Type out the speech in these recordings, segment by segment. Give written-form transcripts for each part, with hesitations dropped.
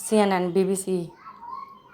CNN BBC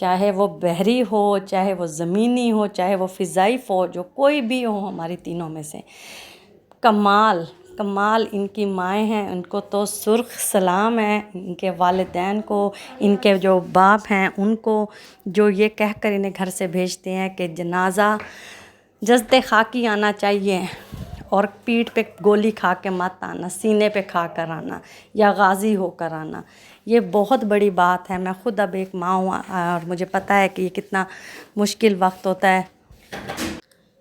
چاہے وہ بحری ہو، چاہے وہ زمینی ہو، چاہے وہ فضائی فوج ہو، کوئی بھی ہو ہماری تینوں میں سے، کمال کمال ان کی مائیں ہیں، ان کو تو سرخ سلام ہے، ان کے والدین کو، ان کے جو باپ ہیں ان کو، جو یہ کہہ کر انہیں گھر سے بھیجتے ہیں کہ جنازہ جزد خاکی آنا چاہیے اور پیٹھ پہ گولی کھا کے مت آنا، سینے پہ کھا کر آنا یا غازی ہو کر آنا۔ یہ بہت بڑی بات ہے۔ میں خود اب ایک ماں ہوں اور مجھے پتہ ہے کہ یہ کتنا مشکل وقت ہوتا ہے۔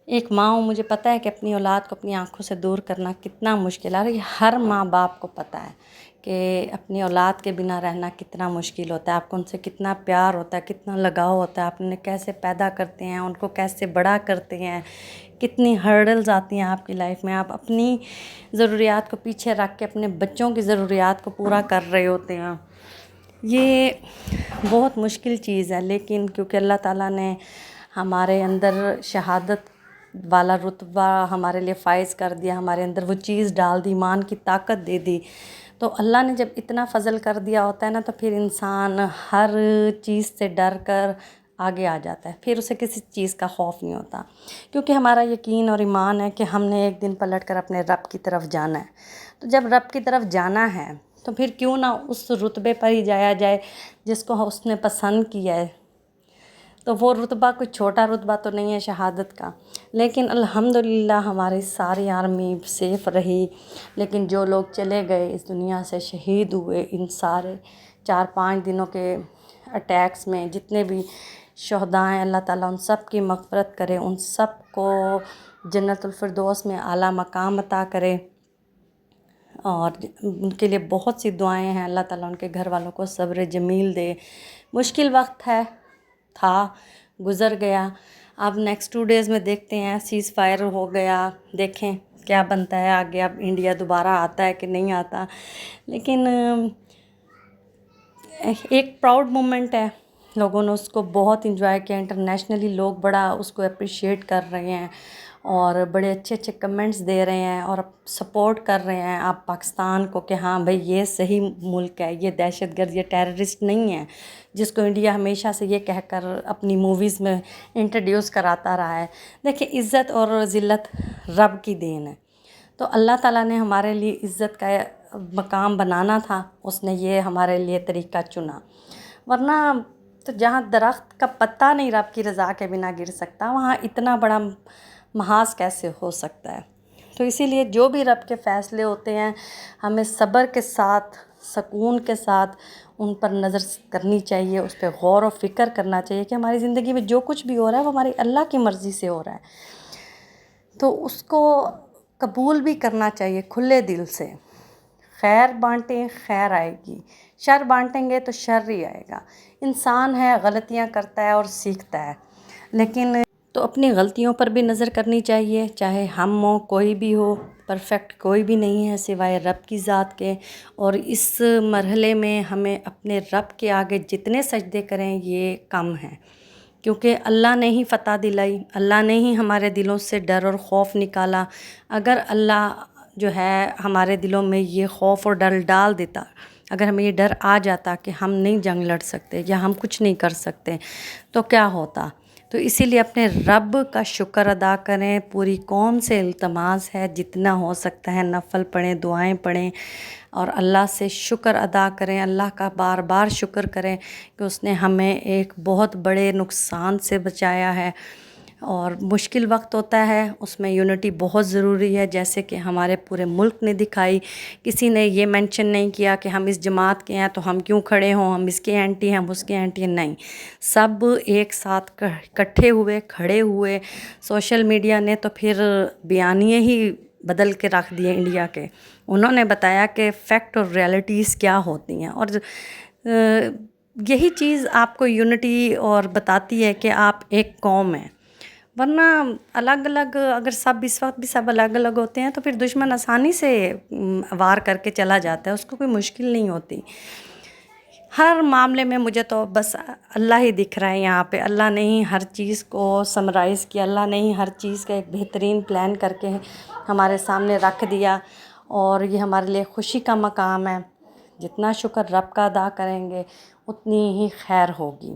ایک ماں ہوں، مجھے پتہ ہے کہ اپنی اولاد کو اپنی آنکھوں سے دور کرنا کتنا مشکل ہے، اور یہ ہر ماں باپ کو پتہ ہے کہ اپنی اولاد کے بنا رہنا کتنا مشکل ہوتا ہے۔ آپ کو ان سے کتنا پیار ہوتا ہے، کتنا لگاؤ ہوتا ہے، آپ انہیں کیسے پیدا کرتے ہیں، ان کو کیسے بڑا کرتے ہیں، کتنی ہرڈلز آتی ہیں آپ کی لائف میں، آپ اپنی ضروریات کو پیچھے رکھ کے اپنے بچوں کی ضروریات کو پورا کر رہے ہوتے ہیں۔ یہ بہت مشکل چیز ہے، لیکن کیونکہ اللہ تعالیٰ نے ہمارے اندر شہادت والا رتبہ ہمارے لیے فائز کر دیا، ہمارے اندر وہ چیز ڈال دی، ایمان کی طاقت دے دی، تو اللہ نے جب اتنا فضل کر دیا ہوتا ہے نا، تو پھر انسان ہر چیز سے ڈر کر آگے آ جاتا ہے، پھر اسے کسی چیز کا خوف نہیں ہوتا، کیونکہ ہمارا یقین اور ایمان ہے کہ ہم نے ایک دن پلٹ کر اپنے رب کی طرف جانا ہے۔ تو جب رب کی طرف جانا ہے تو پھر کیوں نہ اس رتبے پر ہی جایا جائے جس کو اس نے پسند کیا ہے۔ تو وہ رتبہ کوئی چھوٹا رتبہ تو نہیں ہے شہادت کا، لیکن الحمدللہ ہماری ساری آرمی سیف رہی، لیکن جو لوگ چلے گئے اس دنیا سے، شہید ہوئے ان سارے 4-5 دنوں کے اٹیکس میں، جتنے بھی شہداء ہیں، اللہ تعالیٰ ان سب کی مغفرت کرے، ان سب کو جنت الفردوس میں اعلیٰ مقام عطا کرے، اور ان کے لیے بہت سی دعائیں ہیں، اللہ تعالیٰ ان کے گھر والوں کو صبر جمیل دے۔ مشکل وقت تھا، گزر گیا، اب نیکسٹ 2 ڈیز میں دیکھتے ہیں، سیز فائر ہو گیا، دیکھیں کیا بنتا ہے آگے، اب انڈیا دوبارہ آتا ہے کہ نہیں آتا، لیکن ایک پراؤڈ مومنٹ ہے، لوگوں نے اس کو بہت انجوائے کیا، انٹرنیشنلی لوگ بڑا اس کو اپریشیٹ کر رہے ہیں اور بڑے اچھے اچھے کمنٹس دے رہے ہیں اور سپورٹ کر رہے ہیں آپ پاکستان کو کہ ہاں بھئی یہ صحیح ملک ہے، یہ دہشت گرد، یہ ٹیررسٹ نہیں ہے، جس کو انڈیا ہمیشہ سے یہ کہہ کر اپنی موویز میں انٹروڈیوس کراتا رہا ہے۔ دیکھیں، عزت اور ذلت رب کی دین ہے، تو اللہ تعالیٰ نے ہمارے لیے عزت کا مقام بنانا تھا، اس نے یہ ہمارے لیے طریقہ چنا، ورنہ تو جہاں درخت کا پتا نہیں رب کی رضا کے بنا گر سکتا، وہاں اتنا بڑا محاذ کیسے ہو سکتا ہے۔ تو اسی لیے جو بھی رب کے فیصلے ہوتے ہیں، ہمیں صبر کے ساتھ، سکون کے ساتھ ان پر نظر کرنی چاہیے، اس پہ غور و فکر کرنا چاہیے کہ ہماری زندگی میں جو کچھ بھی ہو رہا ہے وہ ہماری اللہ کی مرضی سے ہو رہا ہے، تو اس کو قبول بھی کرنا چاہیے کھلے دل سے۔ خیر بانٹیں، خیر آئے گی، شر بانٹیں گے تو شر ہی آئے گا۔ انسان ہے، غلطیاں کرتا ہے اور سیکھتا ہے، لیکن تو اپنی غلطیوں پر بھی نظر کرنی چاہیے، چاہے ہم ہوں، کوئی بھی ہو، پرفیکٹ کوئی بھی نہیں ہے سوائے رب کی ذات کے، اور اس مرحلے میں ہمیں اپنے رب کے آگے جتنے سجدے کریں یہ کم ہیں، کیونکہ اللہ نے ہی فتح دلائی، اللہ نے ہی ہمارے دلوں سے ڈر اور خوف نکالا۔ اگر اللہ جو ہے ہمارے دلوں میں یہ خوف اور ڈر ڈال دیتا، اگر ہمیں یہ ڈر آ جاتا کہ ہم نہیں جنگ لڑ سکتے یا ہم کچھ نہیں کر سکتے، تو کیا ہوتا؟ تو اسی لیے اپنے رب کا شکر ادا کریں، پوری قوم سے التماس ہے جتنا ہو سکتا ہے نفل پڑھیں، دعائیں پڑھیں اور اللہ سے شکر ادا کریں، اللہ کا بار بار شکر کریں کہ اس نے ہمیں ایک بہت بڑے نقصان سے بچایا ہے، اور مشکل وقت ہوتا ہے اس میں یونٹی بہت ضروری ہے، جیسے کہ ہمارے پورے ملک نے دکھائی۔ کسی نے یہ مینشن نہیں کیا کہ ہم اس جماعت کے ہیں تو ہم کیوں کھڑے ہوں، ہم اس کے اینٹی ہیں، ہم اس کے اینٹی ہیں، نہیں، سب ایک ساتھ اکٹھے ہوئے، کھڑے ہوئے۔ سوشل میڈیا نے تو پھر بیانیے ہی بدل کے رکھ دیے انڈیا کے، انہوں نے بتایا کہ فیکٹ اور ریالٹیز کیا ہوتی ہیں، اور یہی چیز آپ کو یونٹی اور بتاتی ہے کہ آپ ایک قوم ہیں، ورنہ الگ الگ اگر سب اس وقت بھی سب الگ الگ ہوتے ہیں تو پھر دشمن آسانی سے وار کر کے چلا جاتا ہے، اس کو کوئی مشکل نہیں ہوتی۔ ہر معاملے میں مجھے تو بس اللہ ہی دکھ رہا ہے یہاں پہ، اللہ نے ہی ہر چیز کو سمرائز کیا، اللہ نے ہی ہر چیز کا ایک بہترین پلان کر کے ہمارے سامنے رکھ دیا، اور یہ ہمارے لیے خوشی کا مقام ہے۔ جتنا شکر رب کا ادا کریں گے اتنی ہی خیر ہوگی۔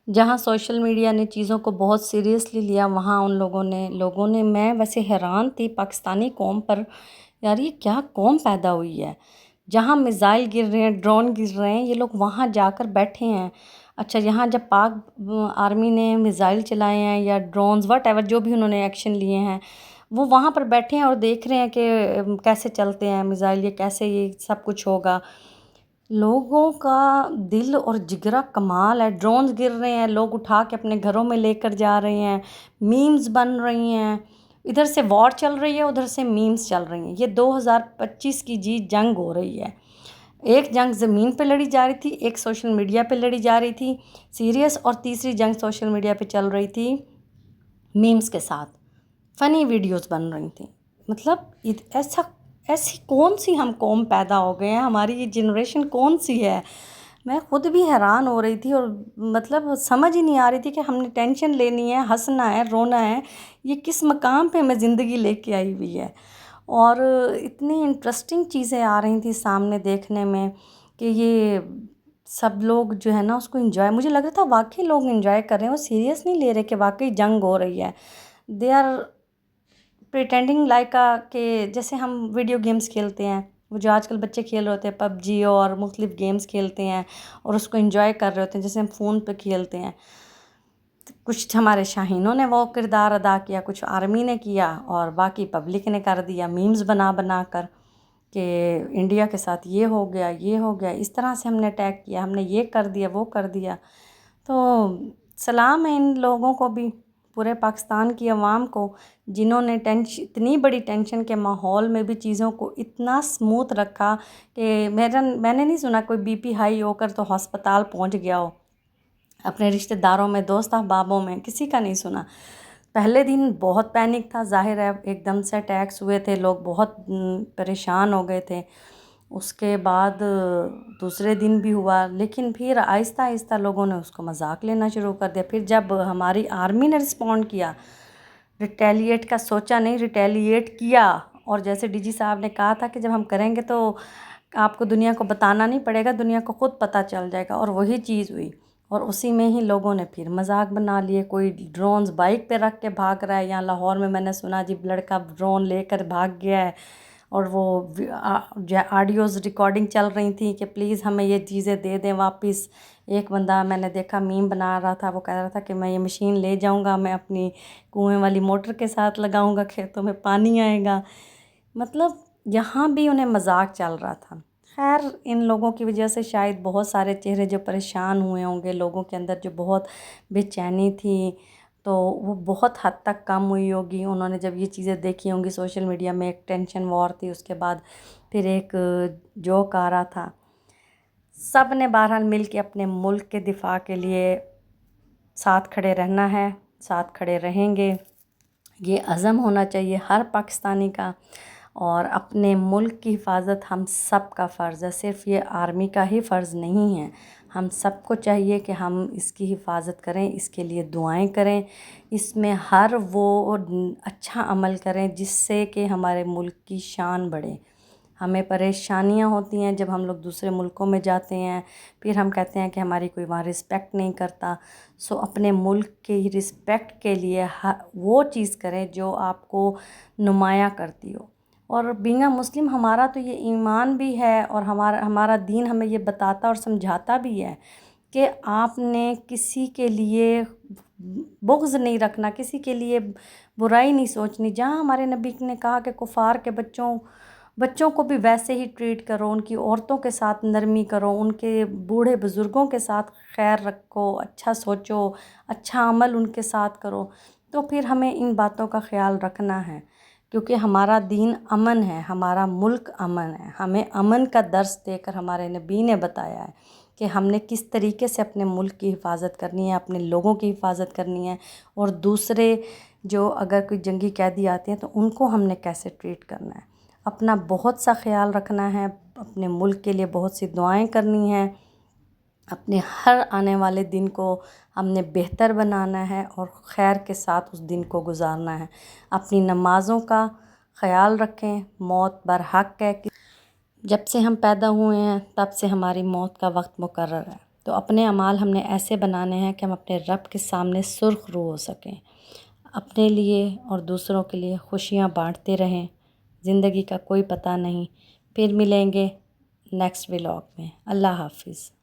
جہاں سوشل میڈیا نے چیزوں کو بہت سیریسلی لیا، وہاں ان لوگوں نے میں ویسے حیران تھی پاکستانی قوم پر، یار یہ کیا قوم پیدا ہوئی ہے، جہاں میزائل گر رہے ہیں، ڈرون گر رہے ہیں، یہ لوگ وہاں جا کر بیٹھے ہیں۔ اچھا، یہاں جب پاک آرمی نے میزائل چلائے ہیں یا ڈرونز وٹ ایور جو بھی انہوں نے ایکشن لیے ہیں، وہ وہاں پر بیٹھے ہیں اور دیکھ رہے ہیں کہ کیسے چلتے ہیں میزائل، یہ کیسے یہ سب کچھ ہوگا۔ لوگوں کا دل اور جگرا کمال ہے، ڈرونز گر رہے ہیں، لوگ اٹھا کے اپنے گھروں میں لے کر جا رہے ہیں، میمز بن رہی ہیں، ادھر سے وار چل رہی ہے، ادھر سے میمز چل رہی ہیں۔ یہ 2025 کی جنگ ہو رہی ہے، ایک جنگ زمین پہ لڑی جا رہی تھی، ایک سوشل میڈیا پہ لڑی جا رہی تھی سیریس، اور تیسری جنگ سوشل میڈیا پہ چل رہی تھی میمز کے ساتھ، فنی ویڈیوز بن رہی تھیں۔ مطلب ایسی کون سی ہم قوم پیدا ہو گئے ہیں، ہماری یہ جنریشن کون سی ہے؟ میں خود بھی حیران ہو رہی تھی، اور مطلب سمجھ ہی نہیں آ رہی تھی کہ ہم نے ٹینشن لینی ہے، ہنسنا ہے، رونا ہے، یہ کس مقام پہ ہمیں زندگی لے کے آئی ہوئی ہے۔ اور اتنی انٹرسٹنگ چیزیں آ رہی تھیں سامنے دیکھنے میں کہ یہ سب لوگ جو ہے نا اس کو انجوائے، مجھے لگ رہا تھا واقعی لوگ انجوائے کر رہے ہیں، وہ سیریس نہیں لے رہے کہ واقعی جنگ ہو رہی ہے۔ دے آر پریٹینڈنگ لائک کہ جیسے ہم ویڈیو گیمز کھیلتے ہیں، وہ جو آج کل بچے کھیل رہے ہوتے ہیں پب جی اور مختلف گیمز کھیلتے ہیں اور اس کو انجوائے کر رہے ہوتے ہیں، جیسے ہم فون پہ کھیلتے ہیں۔ کچھ ہمارے شاہینوں نے وہ کردار ادا کیا، کچھ آرمی نے کیا، اور باقی پبلک نے کر دیا میمز بنا کر کہ انڈیا کے ساتھ یہ ہو گیا، یہ ہو گیا، اس طرح سے ہم نے اٹیک کیا، ہم نے یہ کر دیا، وہ کر دیا۔ تو سلام ہے ان لوگوں کو بھی، پورے پاکستان کی عوام کو، جنہوں نے اتنی بڑی ٹینشن کے ماحول میں بھی چیزوں کو اتنا سموتھ رکھا کہ میں نے نہیں سنا کوئی بی پی ہائی ہو کر تو ہسپتال پہنچ گیا ہو، اپنے رشتہ داروں میں، دوست احبابوں میں، کسی کا نہیں سنا۔ پہلے دن بہت پینک تھا، ظاہر ہے ایک دم سے اٹیکس ہوئے تھے، لوگ بہت پریشان ہو گئے تھے۔ اس کے بعد دوسرے دن بھی ہوا، لیکن پھر آہستہ آہستہ لوگوں نے اس کو مذاق لینا شروع کر دیا۔ پھر جب ہماری آرمی نے رسپونڈ کیا، ریٹیلیٹ کا سوچا نہیں، ریٹیلیٹ کیا، اور جیسے ڈی جی صاحب نے کہا تھا کہ جب ہم کریں گے تو آپ کو دنیا کو بتانا نہیں پڑے گا، دنیا کو خود پتہ چل جائے گا، اور وہی چیز ہوئی۔ اور اسی میں ہی لوگوں نے پھر مذاق بنا لیے، کوئی ڈرونز بائک پہ رکھ کے بھاگ رہا ہے، یہاں لاہور میں نے سنا جی لڑکا ڈرون لے کر بھاگ گیا ہے، اور وہ آڈیوز ریکارڈنگ چل رہی تھیں کہ پلیز ہمیں یہ چیزیں دے دیں واپس۔ ایک بندہ میں نے دیکھا میم بنا رہا تھا، وہ کہہ رہا تھا کہ میں یہ مشین لے جاؤں گا، میں اپنی کنویں والی موٹر کے ساتھ لگاؤں گا، کھیتوں میں پانی آئے گا۔ مطلب یہاں بھی انہیں مذاق چل رہا تھا۔ خیر، ان لوگوں کی وجہ سے شاید بہت سارے چہرے جو پریشان ہوئے ہوں گے، لوگوں کے اندر جو بہت بے چینی تھی تو وہ بہت حد تک کم ہوئی ہوگی۔ انہوں نے جب یہ چیزیں دیکھی ہوں گی سوشل میڈیا میں، ایک ٹینشن وار تھی، اس کے بعد پھر ایک جوک آ رہا تھا۔ سب نے بہرحال مل کے اپنے ملک کے دفاع کے لیے ساتھ کھڑے رہنا ہے، ساتھ کھڑے رہیں گے، یہ عزم ہونا چاہیے ہر پاکستانی کا۔ اور اپنے ملک کی حفاظت ہم سب کا فرض ہے، صرف یہ آرمی کا ہی فرض نہیں ہے، ہم سب کو چاہیے کہ ہم اس کی حفاظت کریں، اس کے لیے دعائیں کریں، اس میں ہر وہ اچھا عمل کریں جس سے کہ ہمارے ملک کی شان بڑھے۔ ہمیں پریشانیاں ہوتی ہیں جب ہم لوگ دوسرے ملکوں میں جاتے ہیں، پھر ہم کہتے ہیں کہ ہماری کوئی وہاں رسپیکٹ نہیں کرتا۔ سو اپنے ملک کی رسپیکٹ کے لیے وہ چیز کریں جو آپ کو نمایاں کرتی ہو۔ اور بینگ اے مسلم ہمارا تو یہ ایمان بھی ہے، اور ہمارا دین ہمیں یہ بتاتا اور سمجھاتا بھی ہے کہ آپ نے کسی کے لیے بغض نہیں رکھنا، کسی کے لیے برائی نہیں سوچنی۔ جہاں ہمارے نبی نے کہا کہ کفار کے بچوں کو بھی ویسے ہی ٹریٹ کرو، ان کی عورتوں کے ساتھ نرمی کرو، ان کے بوڑھے بزرگوں کے ساتھ خیر رکھو، اچھا سوچو، اچھا عمل ان کے ساتھ کرو، تو پھر ہمیں ان باتوں کا خیال رکھنا ہے، کیونکہ ہمارا دین امن ہے، ہمارا ملک امن ہے۔ ہمیں امن کا درس دے کر ہمارے نبی نے بتایا ہے کہ ہم نے کس طریقے سے اپنے ملک کی حفاظت کرنی ہے، اپنے لوگوں کی حفاظت کرنی ہے، اور دوسرے جو اگر کوئی جنگی قیدی آتے ہیں تو ان کو ہم نے کیسے ٹریٹ کرنا ہے۔ اپنا بہت سا خیال رکھنا ہے، اپنے ملک کے لیے بہت سی دعائیں کرنی ہیں، اپنے ہر آنے والے دن کو ہم نے بہتر بنانا ہے اور خیر کے ساتھ اس دن کو گزارنا ہے۔ اپنی نمازوں کا خیال رکھیں، موت برحق ہے، جب سے ہم پیدا ہوئے ہیں تب سے ہماری موت کا وقت مقرر ہے۔ تو اپنے اعمال ہم نے ایسے بنانے ہیں کہ ہم اپنے رب کے سامنے سرخ رو ہو سکیں، اپنے لیے اور دوسروں کے لیے خوشیاں بانٹتے رہیں۔ زندگی کا کوئی پتہ نہیں۔ پھر ملیں گے نیکسٹ ولاگ میں۔ اللہ حافظ۔